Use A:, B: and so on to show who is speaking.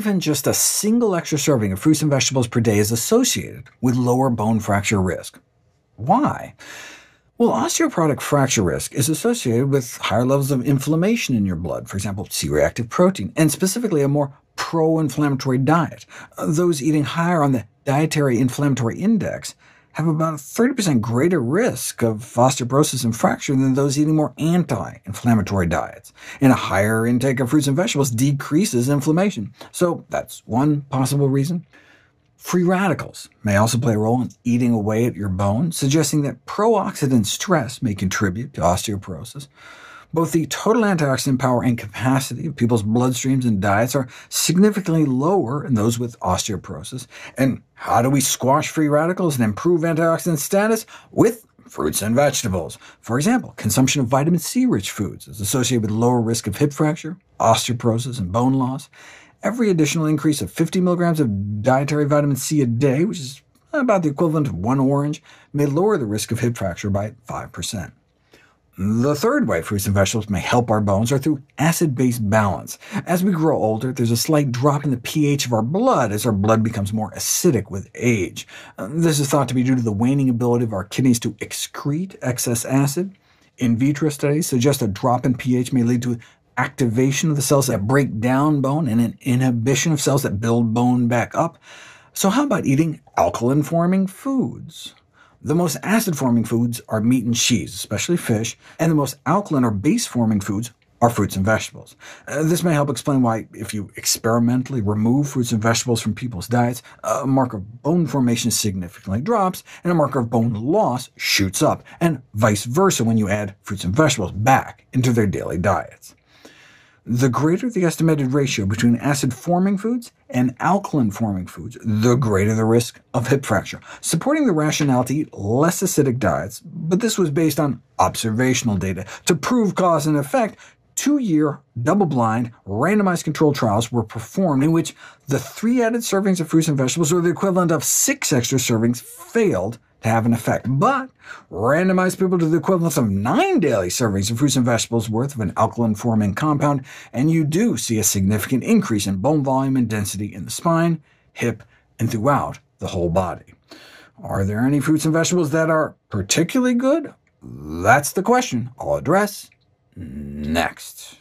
A: even just a single extra serving of fruits and vegetables per day is associated with lower bone fracture risk. Why? Well, osteoporotic fracture risk is associated with higher levels of inflammation in your blood, for example, C-reactive protein, and specifically a more pro-inflammatory diet. Those eating higher on the dietary inflammatory index have about a 30% greater risk of osteoporosis and fracture than those eating more anti-inflammatory diets. And a higher intake of fruits and vegetables decreases inflammation. So that's one possible reason. Free radicals may also play a role in eating away at your bone, suggesting that pro-oxidant stress may contribute to osteoporosis. Both the total antioxidant power and capacity of people's bloodstreams and diets are significantly lower in those with osteoporosis. And how do we squash free radicals and improve antioxidant status? With fruits and vegetables. For example, consumption of vitamin C-rich foods is associated with lower risk of hip fracture, osteoporosis, and bone loss. Every additional increase of 50 milligrams of dietary vitamin C a day, which is about the equivalent of 1 orange, may lower the risk of hip fracture by 5%. The third way fruits and vegetables may help our bones are through acid-base balance. As we grow older, there's a slight drop in the pH of our blood as our blood becomes more acidic with age. This is thought to be due to the waning ability of our kidneys to excrete excess acid. In vitro studies suggest a drop in pH may lead to activation of the cells that break down bone and an inhibition of cells that build bone back up. So how about eating alkaline-forming foods? The most acid-forming foods are meat and cheese, especially fish, and the most alkaline or base-forming foods are fruits and vegetables. This may help explain why, if you experimentally remove fruits and vegetables from people's diets, a marker of bone formation significantly drops, and a marker of bone loss shoots up, and vice versa when you add fruits and vegetables back into their daily diets. The greater the estimated ratio between acid-forming foods and alkaline-forming foods, the greater the risk of hip fracture, supporting the rationale to eat less acidic diets, but this was based on observational data. To prove cause and effect, 2-year, double-blind, randomized controlled trials were performed in which the 3 added servings of fruits and vegetables, or the equivalent of 6 extra servings, failed to have an effect, but randomized people to the equivalent of 9 daily servings of fruits and vegetables worth of an alkaline-forming compound, and you do see a significant increase in bone volume and density in the spine, hip, and throughout the whole body. Are there any fruits and vegetables that are particularly good? That's the question I'll address next.